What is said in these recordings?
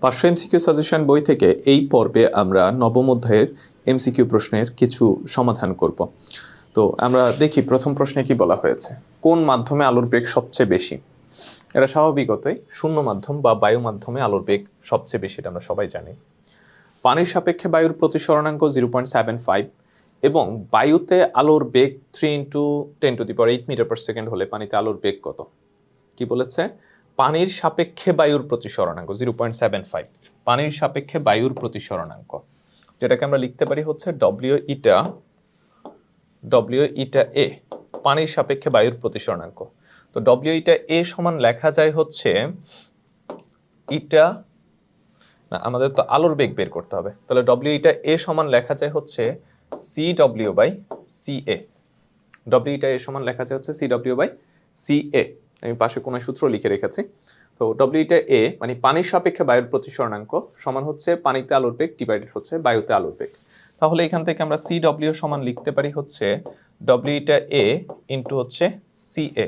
500 MCQ suggestion বই থেকে এই পর্বে আমরা নবম অধ্যায়ের এমসিকিউ প্রশ্নের কিছু সমাধান করব। তো আমরা দেখি প্রথম প্রশ্নে কি বলা হয়েছে, কোন মাধ্যমে আলোর বেগ সবচেয়ে বেশি। এটা স্বাভাবিকতই শূন্য মাধ্যম বা বায়ু মাধ্যমে আলোর বেগ সবচেয়ে বেশি, এটা আমরা সবাই জানি। পানির সাপেক্ষে বায়ুর প্রতিসরণাঙ্ক 0.75 এবং বায়ুতে আলোর বেগ 3 × 10⁸ হলে পানিতে আলোর বেগ কত? কি বলেছে? পানির সাপেক্ষে বায়ুর প্রতিসরণাঙ্ক 0.75, পানির সাপেক্ষে বায়ুর প্রতিসরণাঙ্ক, যেটাকে আমরা লিখতে পারি হচ্ছে ডব্লিউ ইটা এ, পানির সাপেক্ষে বায়ুর প্রতিসরণাঙ্ক। তো ডব্লিউ ইটা এ সমান লেখা যায় হচ্ছে ইটা, না আমাদের তো আলোর বেগ বের করতে হবে, তাহলে ডব্লিউ ইটা এ সমান লেখা যায় হচ্ছে C W by C A. W eta A সমান লেখা যায় হচ্ছে C W by C A. আমি পাশে কোনো সূত্র লিখে রেখেছি। তো ডব্লিউ ইটা এ মানে পানির সাপেক্ষে বায়ুর প্রতিসরণাঙ্ক সমান হচ্ছে পানিতে আলোর বেগ ডিভাইডেড হচ্ছে বায়ুতে আলোর বেগ। তাহলে এখান থেকে আমরা সি ডব্লিউ সমান লিখতে পারি হচ্ছে ডব্লিউ ইটা এ ইন্টু হচ্ছে সি এ।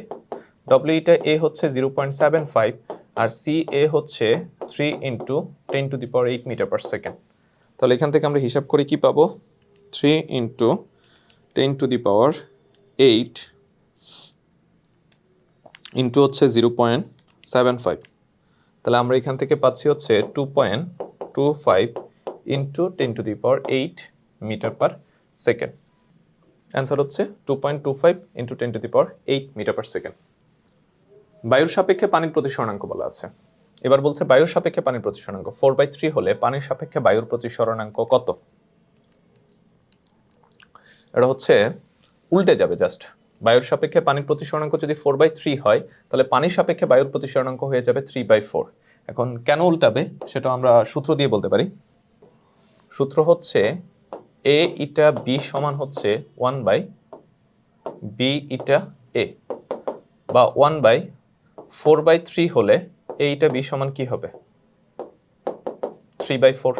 ডব্লিউ ইটা এ হচ্ছে 0.75 আর সি এ হচ্ছে 3 × 10⁸ মিটার/সেকেন্ড। তাহলে এখান থেকে আমরা হিসাব করে কি পাবো? 3 × 10⁸ ইন্টু হচ্ছে 0.75, তাহলে আমরা এখান থেকে পাচ্ছি হচ্ছে 2.25 × 10⁸ মিটার/সেকেন্ড। অ্যান্সার হচ্ছে 2.25 × 10⁸ মিটার/সেকেন্ড। বায়ুর সাপেক্ষে পানির প্রতিসরণাঙ্ক বলা আছে। এবার বলছে বায়ুর সাপেক্ষে পানির প্রতিসরণাঙ্ক 4/3 হলে পানির সাপেক্ষে বায়ুর প্রতিসরণাঙ্ক কত? এটা হচ্ছে উল্টে যাবে জাস্ট। বায়ুর সাপেক্ষে পানির প্রতিসরণাঙ্ক যদি 4/3 হয় তাহলে পানির সাপেক্ষে বায়ুর প্রতিসরণাঙ্ক হয়ে যাবে 3/4। এখন কেন উল্টাবে সেটা আমরা সূত্র দিয়ে বলতে পারি। সূত্র হচ্ছে এ ইটা বি সমান হচ্ছে 1/b ইটা এ, বা 1/4/3 হলে এ ইটা বি সমান কি হবে? 3/4।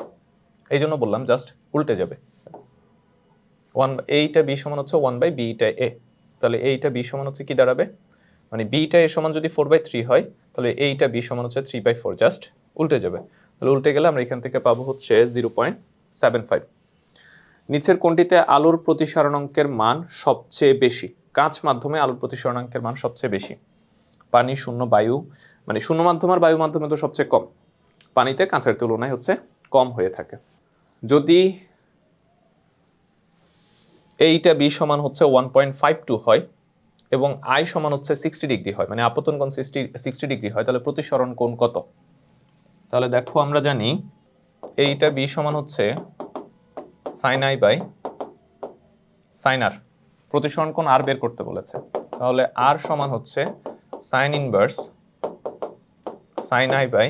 এই জন্য বললাম জাস্ট উল্টে যাবে। এইটা বি সমান হচ্ছে 1/b ইটা এ, তাহলে এইটা বি সমান হচ্ছে কি দাঁড়াবে, মানে বি ইটা এ সমান যদি 4/3 হয় তাহলে এইটা বি সমান হচ্ছে 3/4, জাস্ট উল্টে যাবে। তাহলে উল্টে গেলে আমরা এখান থেকে পাবো হচ্ছে 0.75। নিচের কোনটিতে আলোর প্রতিসরণাঙ্কের মান সবচেয়ে বেশি? কাঁচ মাধ্যমে আলোর প্রতিসরণাঙ্কের মান সবচেয়ে বেশি। পানি, শূন্য, বায়ু, মানে শূন্য মাধ্যম আর বায়ু মাধ্যমে তো সবচেয়ে কম, পানিতে কাঁচের তুলনায় হচ্ছে কম হয়ে থাকে। যদি এইটা বি সমান হচ্ছে 1.52 হয় এবং আই সমান হচ্ছে 60° হয়, মানে আপতন কোণ 60° হয়, তাহলে প্রতিসরণ কোণ কত? তাহলে দেখো আমরা জানি এইটা বি সমান হচ্ছে sine i by sine r, প্রতিসরণ কোণ আর বের করতে বলেছে, তাহলে আর সমান হচ্ছে sine inverse sine i by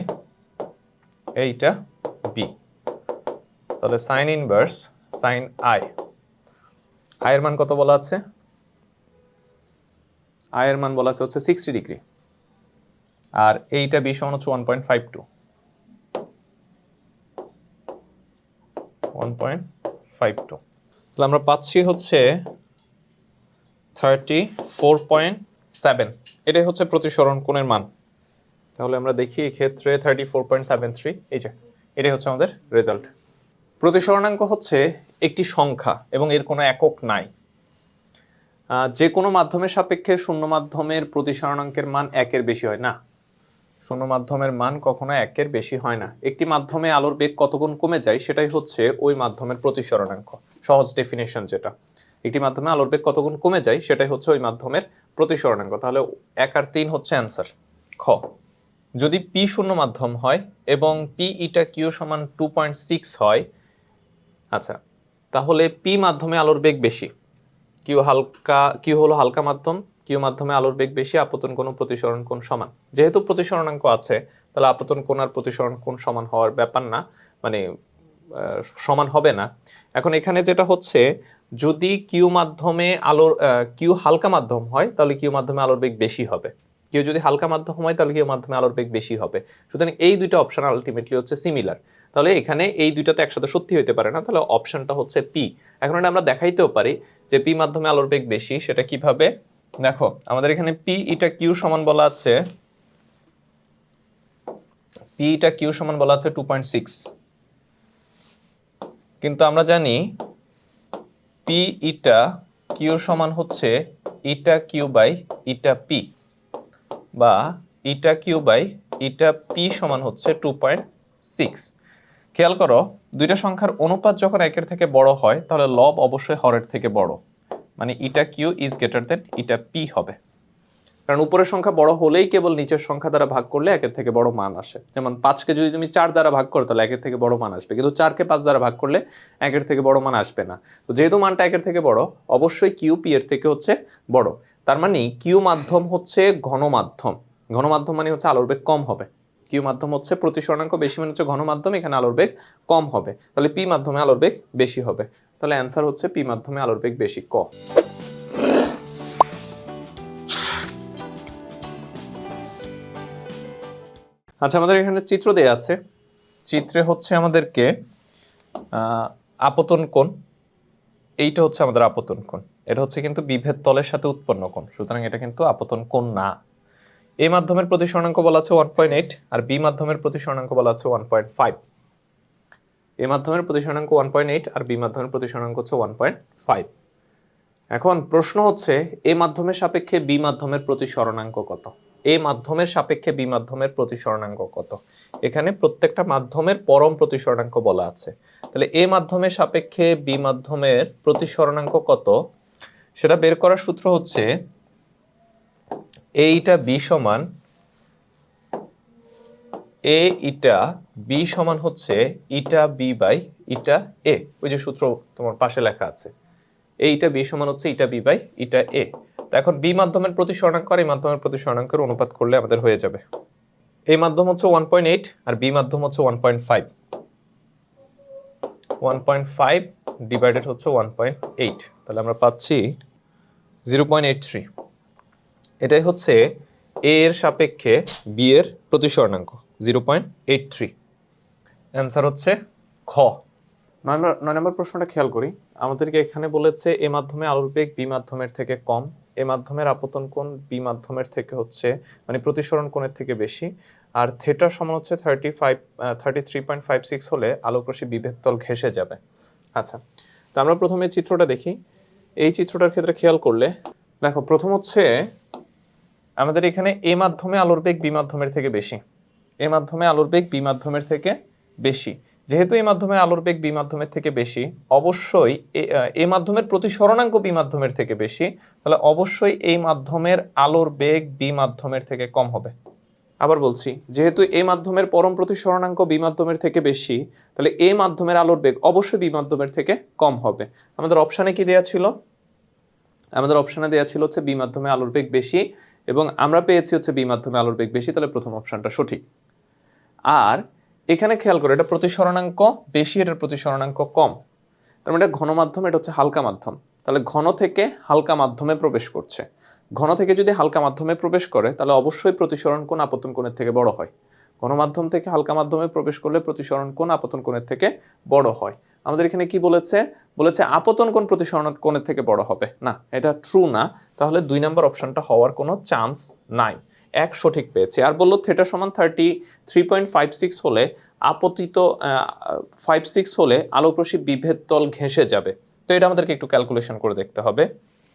eta B. তাহলে সাইন ইনভার্স সাইন আই, আয়ের মান কত বলা আছে? আয়ের মান বলা আছে হচ্ছে 60°, আর এইটা বি সমান হচ্ছে 1.52। তাহলে আমরা পাচ্ছি হচ্ছে 34.7, এটাই হচ্ছে প্রতিসরণ কোণের মান। তাহলে আমরা দেখি এক্ষেত্রে 34.73, এই যে এটাই হচ্ছে আমাদের রেজাল্ট। প্রতিসরণাঙ্ক হচ্ছে একটি সংখ্যা এবং এর কোনো একক নাই। যে কোনো মাধ্যমের সাপেক্ষে শূন্য মাধ্যমের প্রতিসরণাঙ্কের মান 1-এর বেশি হয় না। শূন্য মাধ্যমের মান কখনো 1-এর বেশি হয় না। একটি মাধ্যমে আলোর বেগ কত গুণ কমে যায় সেটাই হচ্ছে ওই মাধ্যমের প্রতিসরণাঙ্ক। সহজ ডেফিনেশন যেটা, একটি মাধ্যমে আলোর বেগ কত গুণ কমে যায় সেটাই হচ্ছে ওই মাধ্যমের প্রতিসরণাঙ্ক। তাহলে 1 আর 3 হচ্ছে অ্যান্সার। খ, যদি পি শূন্য মাধ্যম হয় এবং পি ইটা কিউ সমান 2.6 হয়, আচ্ছা তাহলে পি মাধ্যমে আলোর বেগ বেশি, কিউ হলো হালকা মাধ্যম, কিউ মাধ্যমে আলোর বেগ বেশি, আপতন কোণ ও প্রতিসরণ কোণ সমান। যেহেতু প্রতিসরণাঙ্ক আছে তাহলে আপতন কোণ আর প্রতিসরণ কোণ সমান হওয়ার ব্যাপার না, মানে সমান হবে না। এখন এখানে যেটা হচ্ছে, যদি কিউ মাধ্যমে আলোর কিউ হালকা মাধ্যম হয় তাহলে কিউ মাধ্যমে আলোর বেগ বেশি হবে, কিউ যদি হালকা মাধ্যম হয় তাহলে কিউ মাধ্যমে আলোর বেগ বেশি হবে। সুতরাং এই দুইটা অপশন আলটিমেটলি হচ্ছে সিমিলার। তাহলে এখানে এই দুইটা তো একসাথে সত্যি হইতে পারে না, তাহলে অপশনটা হচ্ছে পি। এখন এটা আমরা দেখাইতেও পারি যে পি মাধ্যমে আলোর বেগ বেশি। সেটা কিভাবে? দেখো আমাদের এখানে পি ইটা কিউ সমান বলা আছে পি ইটা কিউ সমান বলা আছে 2.6, কিন্তু আমরা জানি পি ইটা কিউ সমান হচ্ছে eta Q by eta P, বা eta Q by eta P সমান হচ্ছে 2.6। খেয়াল করো, দুইটা সংখ্যার অনুপাত যখন একের থেকে বড় হয় তাহলে লব অবশ্যই হরের থেকে বড়, মানে eta Q is greater than eta P হবে। কারণ উপরের সংখ্যা বড় হলেই কেবল নিচের সংখ্যা দ্বারা ভাগ করলে একের থেকে বড় মান আসে। যেমন 5কে যদি তুমি 4 দ্বারা ভাগ করো তাহলে একের থেকে বড় মান আসবে, কিন্তু 4কে 5 দ্বারা ভাগ করলে একের থেকে বড় মান আসবে না। তো যেহেতু মানটা একের থেকে বড়, অবশ্যই কিউ পি এর থেকে হচ্ছে বড়। তার মানে কিউ মাধ্যম হচ্ছে ঘন মাধ্যম। ঘন মাধ্যম মানে হচ্ছে আলোর বেগ কম হবে। কিউ মাধ্যম হচ্ছে প্রতিসরণাঙ্ক বেশি মানে হচ্ছে ঘন মাধ্যম, এখানে আলোর বেগ কম হবে, তাহলে পি মাধ্যমে আলোর বেগ বেশি হবে। তাহলে অ্যান্সার হচ্ছে পি মাধ্যমে আলোর বেগ বেশি, ক। আচ্ছা, আমাদের এখানে চিত্র দেয়া আছে। চিত্রে হচ্ছে আমাদেরকে আপতন কোণ, এইটা হচ্ছে আমাদের আপতন কোণ, এটা হচ্ছে কিন্তু বিভেদ তলের সাথে উৎপন্ন কোণ, সুতরাং এটা কিন্তু আপতন কোণ না। এ মাধ্যমের প্রতিসরণাঙ্ক বলা আছে 1.8 আর বি মাধ্যমের প্রতিসরণাঙ্ক বলা আছে 1.5। এ মাধ্যমের প্রতিসরণাঙ্ক 1.8 আর বি মাধ্যমের প্রতিসরণাঙ্ক হচ্ছে 1.5। এখন প্রশ্ন হচ্ছে এ মাধ্যমের সাপেক্ষে বি মাধ্যমের প্রতিসরণাঙ্ক কত? এ মাধ্যমের সাপেক্ষে বি মাধ্যমের প্রতিসরণাঙ্ক কত? এখানে প্রত্যেকটা মাধ্যমের পরম প্রতিসরণাঙ্ক বলা আছে। তাহলে এ মাধ্যমের সাপেক্ষে বি মাধ্যমের প্রতিসরণাঙ্ক কত সেটা বের করার সূত্র হচ্ছে এইটা বি সমান এ ইটা বি সমান হচ্ছে ইটা বি বাই ইটা এ। ওই যে সূত্র তোমার পাশে লেখা আছে, এইটা বি সমান হচ্ছে ইটা বি বাই ইটা এ। তো এখন বি মাধ্যমের প্রতিসরণাঙ্ক আর এই মাধ্যমের প্রতিসরণাঙ্কের অনুপাত করলে আমাদের হয়ে যাবে। এই মাধ্যম হচ্ছে 1.8 আর বি মাধ্যম হচ্ছে 1.5। 1.5 ডিভাইডেড হচ্ছে 1.8, তাহলে আমরা পাচ্ছি 0.83। এটাই হচ্ছে এ এর সাপেক্ষে বি এর প্রতিসরণাঙ্ক 0.83। অ্যান্সার হচ্ছে খ। 9 নম্বর প্রশ্নটা খেয়াল করি। আমাদেরকে এখানে বলেছে এ মাধ্যমে আলোর বেগ বি মাধ্যমের থেকে কম, এ মাধ্যমের আপতন কোণ বি মাধ্যমের থেকে হচ্ছে মানে প্রতিসরণ কোণের থেকে বেশি, আর থিটা সমান হচ্ছে 33.56 হলে আলোকরশ্মি বিভেদ তল ঘেঁষে যাবে। আচ্ছা, তো আমরা প্রথমে চিত্রটা দেখি। এই চিত্রটার ক্ষেত্রে খেয়াল করলে দেখো, প্রথম হচ্ছে আমাদের এখানে এ মাধ্যমে আলোর বেগ বি মাধ্যমের থেকে বেশি। এ মাধ্যমে আলোর বেগ বি মাধ্যমের থেকে বেশি, যেহেতু এই মাধ্যমের আলোর বেগ বি মাধ্যমের থেকে বেশি, অবশ্যই এ মাধ্যমের প্রতিসরণাঙ্ক বি মাধ্যমের থেকে বেশি, তাহলে অবশ্যই এই মাধ্যমের আলোর বেগ বি মাধ্যমের থেকে কম হবে। আবার বলছি, যেহেতু এই মাধ্যমের পরম প্রতিসরণাঙ্ক বি মাধ্যমের থেকে বেশি, তাহলে এই মাধ্যমের আলোর বেগ অবশ্যই বি মাধ্যমের থেকে কম হবে। আমাদের অপশানে কি দেয়া ছিল? আমাদের অপশানে দেয়া ছিল হচ্ছে বি মাধ্যমে আলোর বেগ বেশি, এবং আমরা পেয়েছি হচ্ছে বি মাধ্যমে আলোর বেগ বেশি, তাহলে প্রথম অপশানটা সঠিক। আর এখানে খেয়াল করো, এটা প্রতিসরণাঙ্ক বেশি, এটার প্রতিসরণাঙ্ক কম, তার মানে এটা ঘন মাধ্যম, এটা হচ্ছে হালকা মাধ্যম। তাহলে ঘন থেকে হালকা মাধ্যমে প্রবেশ করছে। ঘন থেকে যদি হালকা মাধ্যমে প্রবেশ করে তাহলে অবশ্যই প্রতিসরণ কোণ আপতন কোণের থেকে বড় হয়। ঘন মাধ্যম থেকে হালকা মাধ্যমে প্রবেশ করলে প্রতিসরণ কোণ আপতন কোণের থেকে বড় হয়। আমাদের এখানে কি বলেছে? বলেছে আপতন কোণ প্রতিসরণ কোণের থেকে বড় হবে না, এটা ট্রু না। তাহলে 2 নম্বর অপশনটা হওয়ার কোনো চান্স নাই। এক সঠিক পেয়েছে। আর বললো থিটা সমান 33.56 হলে আপতিত 56 হলে আলোকরশ্মি বিভেদ তল ঘেঁষে যাবে। তো এটা আমাদেরকে একটু ক্যালকুলেশন করে দেখতে হবে।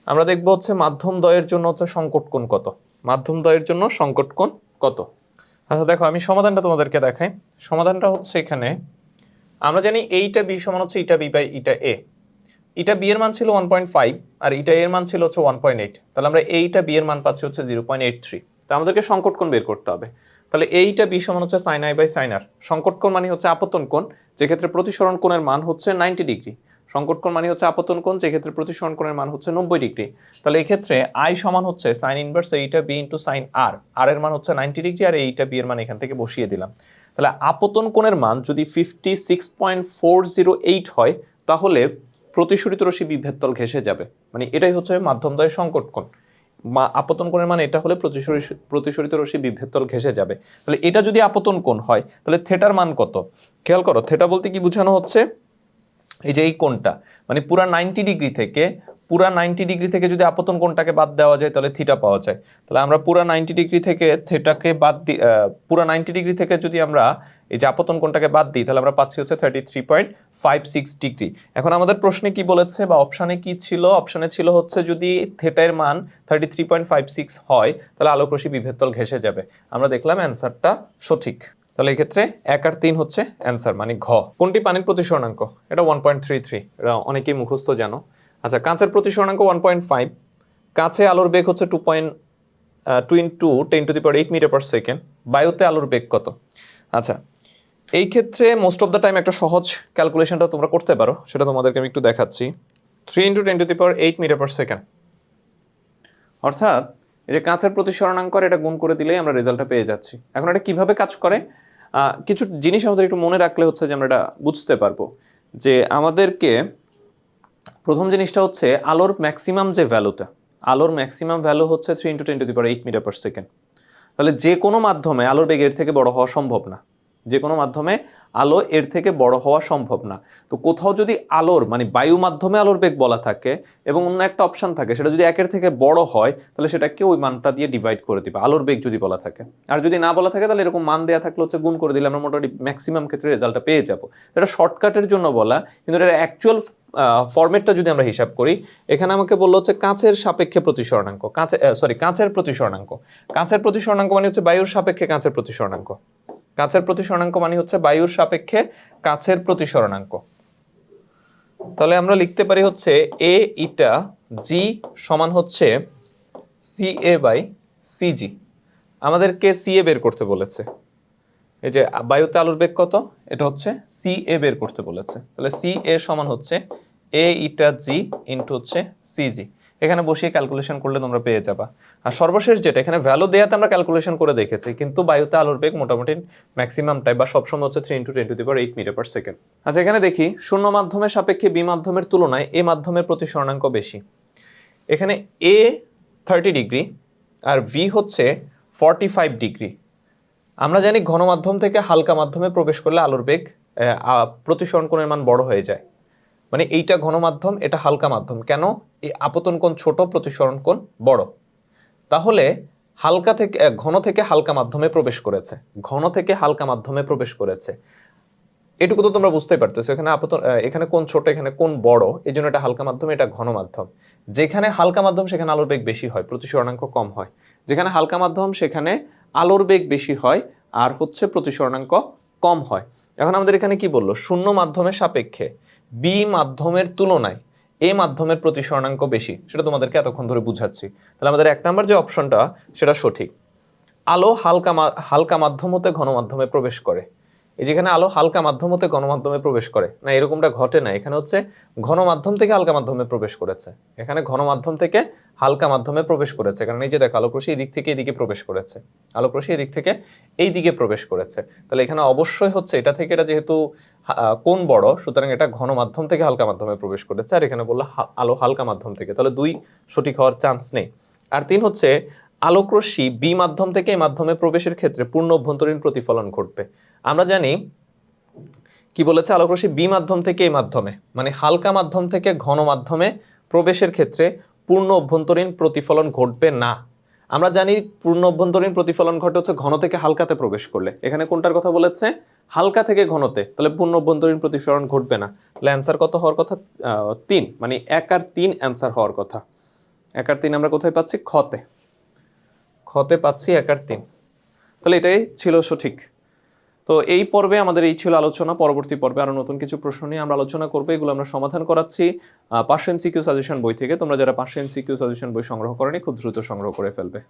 আমরা দেখবো হচ্ছে মাধ্যম দ্বয়ের জন্য হচ্ছে সংকট কোণ কত। মাধ্যম দ্বয়ের জন্য সংকট কোণ কত? আচ্ছা দেখো, আমি সমাধানটা তোমাদেরকে দেখাই। সমাধানটা হচ্ছে এখানে আমরা জানি এইটা বি সমান হচ্ছে eta B by eta A. Eta B এর মান ছিল 1.5 আর ইটা এর মান ছিল হচ্ছে 1.8, তাহলে আমরা এইটা বি এর মান পাচ্ছি হচ্ছে 0.83। তো আমাদেরকে সংকট কোণ বের করতে হবে। তাহলে এইটা বি সমান হচ্ছে সাইন আই বাই সাইন আর। সংকট কোণ মানে হচ্ছে আপতন কোণ, যে ক্ষেত্রে প্রতিসরণ কোণের মান হচ্ছে 90 ডিগ্রি। সংকট কোণ মানে হচ্ছে আপতন কোণ, যে ক্ষেত্রে প্রতিসরণ কোণের মান হচ্ছে 90 ডিগ্রি। তাহলে এই ক্ষেত্রে আই সমান হচ্ছে সাইন ইনভার্স এইটা বি ইনটু সাইন আর। আর এর মান হচ্ছে 90 ডিগ্রি আর এইটা বি এর মান এখান থেকে বসিয়ে দিলাম। তাহলে আপতন কোণের মান যদি 56.408 হয় তাহলে প্রতিসরিত রশ্মি বিভেদ তল ঘেঁষে যাবে, মানে এটাই হচ্ছে মাধ্যমদ্বয়ের সংকট কোণ। আপতন কোণের মান এটা হলে প্রতিসরিত রশ্মি বিভেদ তল ঘেঁষে যাবে। তাহলে এটা যদি আপতন কোণ হয় তাহলে থিটার মান কত? খেয়াল করো, থিটা বলতে কি বোঝানো হচ্ছে? এই যে এই কোণটা, মানে পুরা 90 ডিগ্রি থেকে পুরা 90 ডিগ্রি থেকে যদি আপতন কোণটাকে বাদ দেওয়া যায় তাহলে থিটা পাওয়া যায়। তাহলে আমরা পুরা 90 ডিগ্রি থেকে থিটাকে বাদ দিই, পুরা 90 ডিগ্রি থেকে যদি আমরা এই যে আপতন কোণটাকে বাদ দিই তাহলে আমরা পাচ্ছি হচ্ছে 33.56 ডিগ্রি। এখন আমাদের প্রশ্নে কি বলেছে বা অপশানে কি ছিল? অপশানে ছিল হচ্ছে যদি থিটার মান 33.56 হয় তাহলে আলোক রশ্মি বিভেদ তল ঘেঁষে যাবে। আমরা দেখলাম অ্যান্সারটা সঠিক। তাহলে এই ক্ষেত্রে 1 আর 3 হচ্ছে অ্যান্সার, মানে ঘ। কোনটি পানির প্রতিসরণাঙ্ক? এটা 1.33, এটা অনেকেই মুখস্থ জানো। আচ্ছা, কাঁচের প্রতিসরণাঙ্ক 1.5, কাঁচে আলোর বেগ হচ্ছে 2 into 10⁸ মিটার পার সেকেন্ড, বায়ুতে আলোর বেগ কত? আচ্ছা, এই ক্ষেত্রে মোস্ট অফ দ্য টাইম একটা সহজ ক্যালকুলেশনটা তোমরা করতে পারো, সেটা তোমাদেরকে আমি একটু দেখাচ্ছি। 3 into 10⁸ মিটার পার সেকেন্ড, অর্থাৎ এই যে কাঁচের প্রতিসরণাঙ্ক এটা গুণ করে দিলেই আমরা রেজাল্টটা পেয়ে যাচ্ছি। এখন এটা কিভাবে কাজ করে, কিছু জিনিস আমাদের একটু মনে রাখলে হচ্ছে যে আমরা এটা বুঝতে পারবো যে আমাদেরকে প্রথম জিনিসটা হচ্ছে আলোর ম্যাক্সিমাম যে ভ্যালুটা, আলোর ম্যাক্সিমাম ভ্যালু হচ্ছে 3 into 10⁸ মিটার পার সেকেন্ড। তাহলে যে কোনো মাধ্যমে আলোর বেগ এর থেকে বড় হওয়া সম্ভব না, যে কোনো মাধ্যমে আলো এর থেকে বড় হওয়া সম্ভব না। তো কোথাও যদি আলোর মানে বায়ু মাধ্যমে আলোর বেগ বলা থাকে এবং অন্য একটা অপশন থাকে সেটা যদি 1 এর থেকে বড় হয় তাহলে সেটাকে ওই মানটা দিয়ে ডিভাইড করে দিবা, আলোর বেগ যদি বলা থাকে। আর যদি না বলা থাকে তাহলে এরকম মান দেয়া থাকলে হচ্ছে গুণ করে দিলে আমরা মোটামুটি ম্যাক্সিমাম ক্ষেত্রে রেজাল্টটা পেয়ে যাবো। এটা শর্টকাটের জন্য বলা, কিন্তু এটা অ্যাকচুয়াল ফরম্যাটটা যদি আমরা হিসাব করি, এখানে আমাকে বললো হচ্ছে কাঁচের সাপেক্ষে প্রতিসরণাঙ্ক, কাঁচের প্রতিসরণাঙ্ক। কাঁচের প্রতিসরণাঙ্ক মানে হচ্ছে বায়ুর সাপেক্ষে কাঁচের প্রতিসরণাঙ্ক। কাঁচের প্রতিসরণাঙ্ক মানে হচ্ছে বায়ুর সাপেক্ষে কাঁচের প্রতিসরণাঙ্ক। তাহলে আমরা লিখতে পারি হচ্ছে এ ইটা জি সমান হচ্ছে CA/CG। আমাদেরকে CA বের করতে বলেছে, এই যে বায়ুতে আলোর বেগ কত, এটা হচ্ছে CA বের করতে বলেছে। তাহলে CA সমান হচ্ছে এ ইটা জি ইন্টু হচ্ছে CG। এখানে বসিয়ে ক্যালকুলেশন করলে তোমরা পেয়ে যাবা। আর সর্বশেষ যেটা এখানে ভ্যালু দেয়াতে আমরা ক্যালকুলেশন করে দেখেছি, কিন্তু বায়ুতে আলোর বেগ মোটামুটি ম্যাক্সিমামটাই বা সবসময় হচ্ছে 3 into 10⁸ মিটার পার সেকেন্ড। আচ্ছা, এখানে দেখি শূন্য মাধ্যমের সাপেক্ষে বি মাধ্যমের তুলনায় এ মাধ্যমের প্রতিসরণাঙ্ক বেশি। এখানে এ 30 ডিগ্রি আর ভি হচ্ছে 45 ডিগ্রি। আমরা জানি ঘন মাধ্যম থেকে হালকা মাধ্যমে প্রবেশ করলে আলোর বেগ প্রতিসরণ কোণের মান বড় হয়ে যায়। মানে এইটা ঘন মাধ্যম, এটা হালকা মাধ্যম, কেন? এই আপতন কোণ ছোট, প্রতিসরণ কোণ বড়। তাহলে হালকা থেকে ঘন থেকে হালকা মাধ্যমে প্রবেশ করেছে, ঘন থেকে হালকা মাধ্যমে প্রবেশ করেছে, এটুকু তো তোমরা বুঝতেই পারতেছো। এখানে আপতন, এখানে কোণ ছোট, এখানে কোণ বড়, এই জন্য এটা হালকা মাধ্যম, এটা ঘন মাধ্যম। যেখানে হালকা মাধ্যম সেখানে আলোর বেগ বেশি হয়, প্রতিসরণাঙ্ক কম হয়। যেখানে হালকা মাধ্যম সেখানে আলোর বেগ বেশি হয় আর হচ্ছে প্রতিসরণাঙ্ক কম হয়। এখন আমাদের এখানে কি বললো, শূন্য মাধ্যমের সাপেক্ষে বি মাধ্যমের তুলনায় এ মাধ্যমের প্রতিসরণাঙ্ক বেশি, সেটা তোমাদেরকে এতক্ষণ ধরে বুঝাচ্ছি। তাহলে আমাদের 1 নাম্বার যে অপশনটা সেটা সঠিক। আলো হালকা মাধ্যম হতে ঘন মাধ্যমে প্রবেশ করে। এই যেখানে আলো হালকা মাধ্যম হতে ঘন মাধ্যমে প্রবেশ করে না, এরকমটা ঘটে না। এখানে হচ্ছে ঘন মাধ্যম থেকে হালকা মাধ্যমে প্রবেশ করেছে, এখানে ঘন মাধ্যম থেকে হালকা মাধ্যমে প্রবেশ করেছে। কারণ এই যে দেখো, আলোক রশ্মি এদিক থেকে এদিকে প্রবেশ করেছে, আলোক রশ্মি এদিক থেকে এই দিকে প্রবেশ করেছে। তাহলে এখানে অবশ্যই হচ্ছে এটা থেকে, এটা যেহেতু কোণ বড়, সুতরাং এটা ঘন মাধ্যম থেকে হালকা মাধ্যমে প্রবেশ করেছে। আর এখানে বললো আলো হালকা মাধ্যম থেকে, তাহলে 2 সঠিক হওয়ার চান্স নেই। আর 3 হচ্ছে আলোক রশ্মি বি মাধ্যম থেকে এই মাধ্যমে প্রবেশের ক্ষেত্রে পূর্ণ অভ্যন্তরীণ প্রতিফলন ঘটবে। আমরা জানি কি বলেছে, আলোক রশ্মি বি মাধ্যম থেকে এই মাধ্যমে মানে হালকা মাধ্যম থেকে ঘন মাধ্যমে প্রবেশের ক্ষেত্রে পূর্ণ অভ্যন্তরীণ প্রতিফলন ঘটবে না। আমরা জানি পূর্ণ অভ্যন্তরীণ প্রতিফলন ঘটে হচ্ছে ঘন থেকে হালকাতে প্রবেশ করলে। এখানে কোনটার কথা বলেছে, হালকা থেকে ঘনতে, তাহলে পূর্ণ অভ্যন্তরীণ প্রতিফলন ঘটবে না। তাহলে অ্যান্সার কত হওয়ার কথা, 3, মানে 1 আর 3 অ্যান্সার হওয়ার কথা। 1 আর 3 আমরা কোথায় পাচ্ছি, খতে পাচ্ছি 1 আর 3। তাহলে এটাই ছিল সঠিক। তো এই পর্বে আমাদের এই ছিল আলোচনা। পরবর্তী পর্বে আরো নতুন কিছু প্রশ্ন নিয়ে আমরা আলোচনা করবো, এগুলো আমরা সমাধান করাচ্ছি 500 MCQ সাজেশন বই থেকে। তোমরা যারা 500 MCQ সাজেশন বই সংগ্রহ করনি, খুব দ্রুত সংগ্রহ করে ফেলবে।